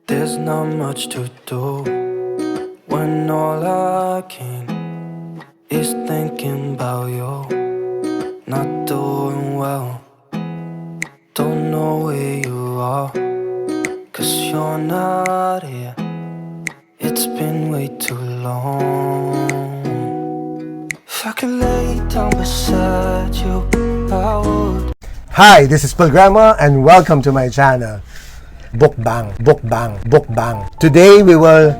There's not much to do when all I can is thinking about you. Not doing well, don't know where you are, 'cause you're not here. It's been way too long. If I could lay down beside you, I would. Hi, this is Pilgrama and welcome to my channel, Bookbang. Today we will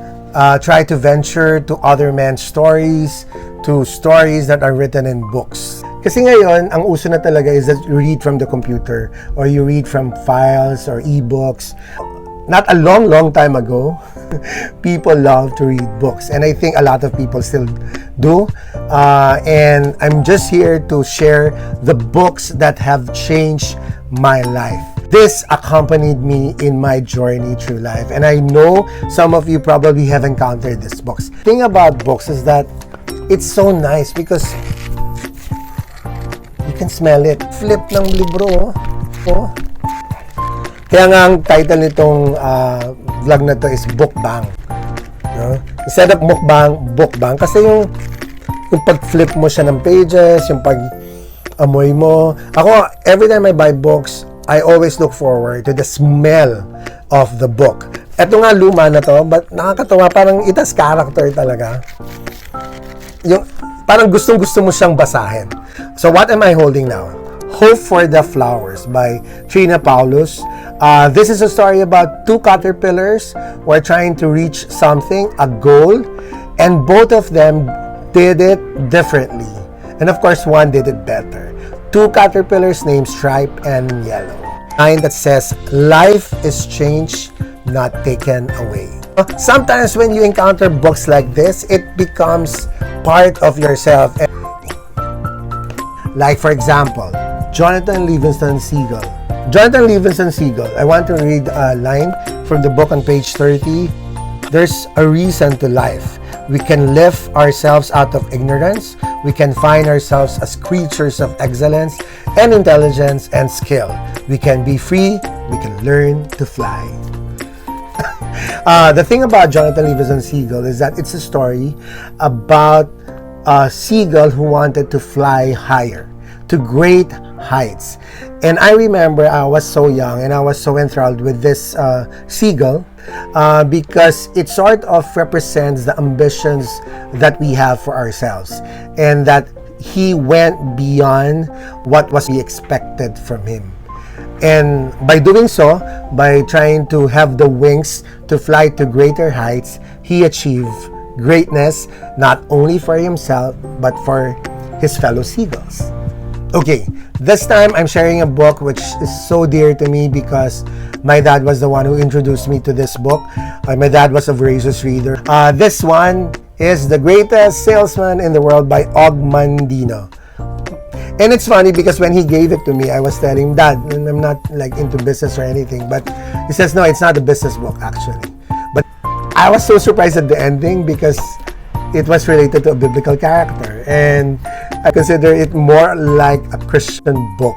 try to venture to other men's stories, to stories that are written in books. Kasi ngayon, ang uso na talaga is that you read from the computer or you read from files or ebooks. Not a long time ago, people love to read books, and I think a lot of people still do. And I'm just here to share the books that have changed my life. This accompanied me in my journey through life, and I know some of you probably have encountered these books. The thing about books is that it's so nice because you can smell it. Flip ng libro, oh. Kaya nga ang title nitong vlog na to is Bookbang. No? Instead of Mukbang, Bookbang. Kasi yung pag-flip mo siya ng pages, yung pag-amoy mo. Ako, every time I buy books, I always look forward to the smell of the book. Eto nga, luma na to, but nakakatawa, parang it has character talaga. Yung, parang gustong-gusto mo siyang basahin. So, what am I holding now? Hope for the Flowers by Trina Paulus. This is a story about two caterpillars who are trying to reach something, a goal, and both of them did it differently. And of course, one did it better. Two caterpillars named Stripe and Yellow. Line that says, life is changed, not taken away. Sometimes when you encounter books like this, it becomes part of yourself. Like for example, Jonathan Livingston Seagull. I want to read a line from the book on page 30. There's a reason to life. We can lift ourselves out of ignorance. We can find ourselves as creatures of excellence and intelligence and skill. We can be free. We can learn to fly. The thing about Jonathan Livingston Seagull is that it's a story about a seagull who wanted to fly higher, to great heights. And I remember I was so young and I was so enthralled with this seagull because it sort of represents the ambitions that we have for ourselves, and that he went beyond what was expected from him. And by doing so, by trying to have the wings to fly to greater heights, he achieved greatness not only for himself but for his fellow seagulls. Okay, this time I'm sharing a book which is so dear to me because my dad was the one who introduced me to this book. My dad was a voracious reader. This one is The Greatest Salesman in the World by Og Mandino. And it's funny because when he gave it to me, I was telling him, Dad, I'm not like into business or anything, but he says, no, it's not a business book actually. But I was so surprised at the ending because it was related to a biblical character, and I consider it more like a Christian book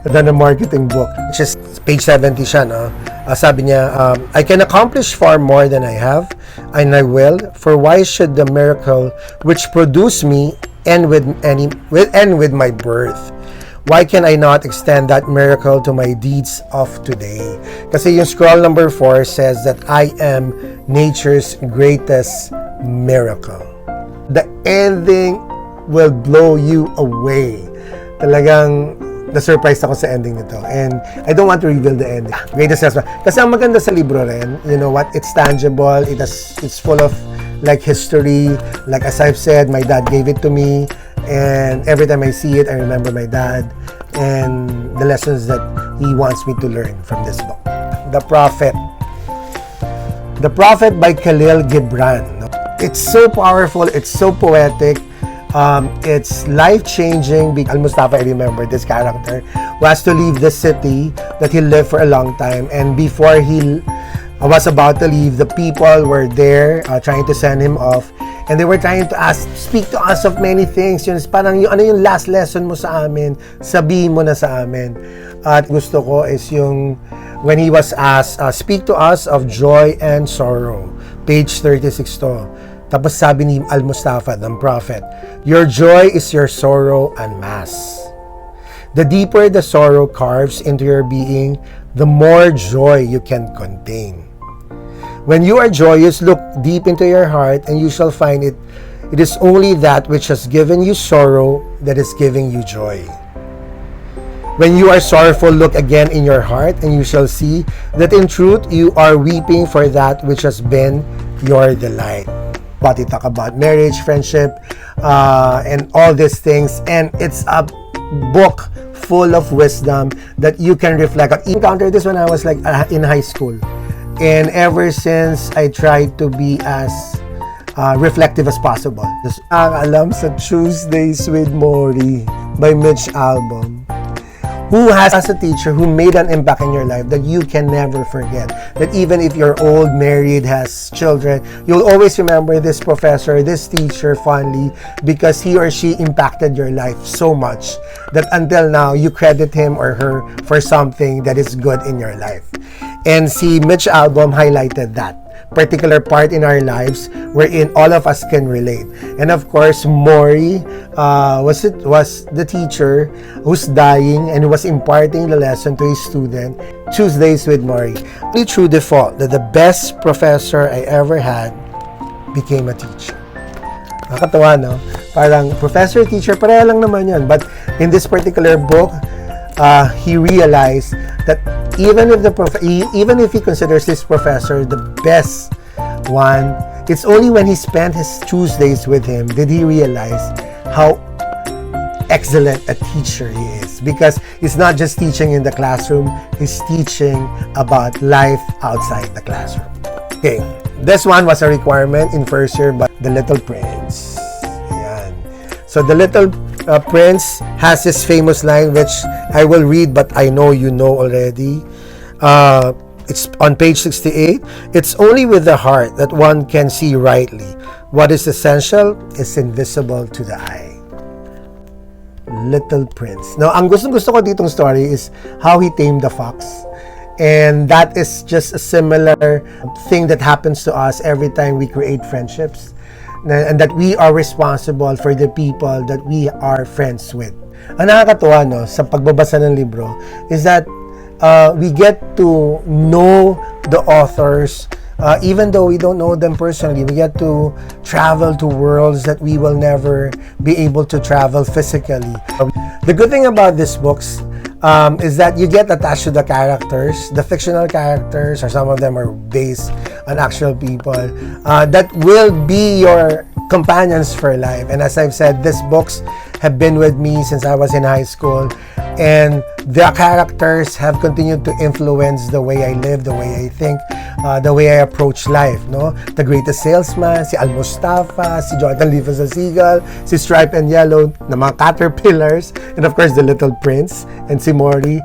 than a marketing book. Which is page 70 siya, no? Sabi niya, I can accomplish far more than I have, and I will, for why should the miracle which produced me end with my birth? Why can I not extend that miracle to my deeds of today? Kasi yung scroll number 4 says that I am nature's greatest miracle. The ending will blow you away. Talagang na-surprise ako sa ending nito. And I don't want to reveal the ending. Greatest salesman. Kasi ang maganda sa libro rin, you know what? It's tangible. It's full of like history. Like as I've said, my dad gave it to me. And every time I see it, I remember my dad and the lessons that he wants me to learn from this book. The Prophet by Khalil Gibran. It's so powerful, it's so poetic, it's life-changing. Al-Mustafa, I remember this character, who has to leave the city that he lived for a long time, and before he was about to leave, the people were there trying to send him off, and they were trying to speak to us of many things. Yun, parang yung, ano yung last lesson mo sa amin, sabihin mo na sa amin. At gusto ko is yung when he was asked, speak to us of joy and sorrow. Page 36 to. Tapos sabi ni Al-Mustafa, the prophet, your joy is your sorrow unmasked. The deeper the sorrow carves into your being, the more joy you can contain. When you are joyous, look deep into your heart and you shall find it is only that which has given you sorrow that is giving you joy. When you are sorrowful, look again in your heart and you shall see that in truth you are weeping for that which has been your delight. But we talk about marriage, friendship, and all these things, and it's a book full of wisdom that you can reflect on. I encountered this when I was like in high school. And ever since, I tried to be as reflective as possible. Ang alam sa Tuesdays with Maury by Mitch Albom. Who has as a teacher who made an impact in your life that you can never forget. That even if you're old, married, has children, you'll always remember this professor, this teacher fondly because he or she impacted your life so much that until now, you credit him or her for something that is good in your life. And si Mitch Albom highlighted that particular part in our lives wherein all of us can relate. And of course, Maury was the teacher who's dying and who was imparting the lesson to his student. Tuesdays with Maury. Only through default that the best professor I ever had became a teacher. Nakakatawa, no? Parang professor, teacher, pareha lang naman yan. But in this particular book, he realized that even if he considers this professor the best one, it's only when he spent his Tuesdays with him did he realize how excellent a teacher he is. Because he's not just teaching in the classroom, he's teaching about life outside the classroom. Okay, this one was a requirement in first year, but The Little Prince. Ayan. So The Little Prince has this famous line which I will read, but I know you know already. It's on page 68. It's only with the heart that one can see rightly. What is essential is invisible to the eye. Little Prince. Now, ang gusto ko ditong story is how he tamed the fox. And that is just a similar thing that happens to us every time we create friendships. And that we are responsible for the people that we are friends with. Ang nakakatuwa, no, sa pagbabasa ng libro is that we get to know the authors even though we don't know them personally. We get to travel to worlds that we will never be able to travel physically. The good thing about these books is that you get attached to the characters, the fictional characters, or some of them are based on actual people that will be your companions for life. And as I've said, these books have been with me since I was in high school, and the characters have continued to influence the way I live, the way I think, the way I approach life. No, The Greatest Salesman, si Al-Mustafa, si Jonathan Leaves a Seagull, si Stripe and Yellow, na mga caterpillars, and of course The Little Prince and si Maury.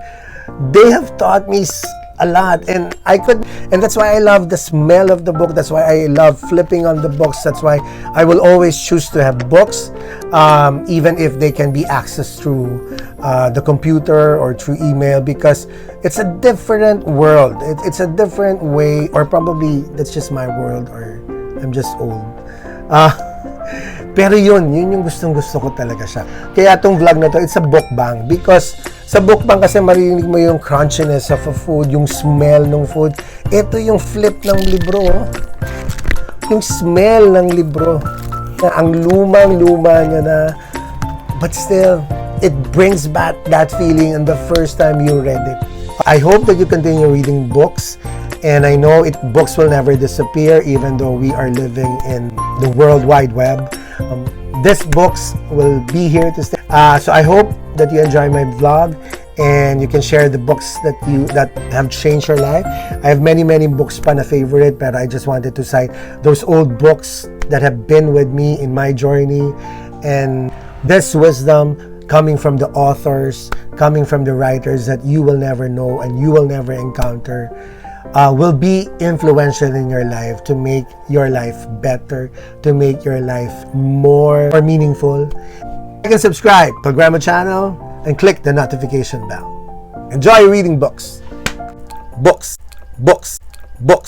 They have taught me a lot, and that's why I love the smell of the book. That's why I love flipping on the books. That's why I will always choose to have books, even if they can be accessed through the computer or through email, because it's a different world. It's a different way, or probably that's just my world, or I'm just old. Pero yun yung gustong-gusto ko talaga siya. Kaya itong vlog na to, it's a bookbang, because sa bookbang kasi marinig mo yung crunchiness of a food, yung smell ng food. Ito yung flip ng libro. Yung smell ng libro. Ang lumang-luma niya na, but still, it brings back that feeling and the first time you read it. I hope that you continue reading books, and I know books will never disappear even though we are living in the World Wide Web. These books will be here to stay. So I hope that you enjoy my vlog and you can share the books that have changed your life. I have many books pa na favorite, but I just wanted to cite those old books that have been with me in my journey, and this wisdom coming from the authors, coming from the writers that you will never know and you will never encounter, will be influential in your life to make your life better, to make your life more meaningful. You can subscribe to Grandma channel and click the notification bell. Enjoy reading books. books, books, books.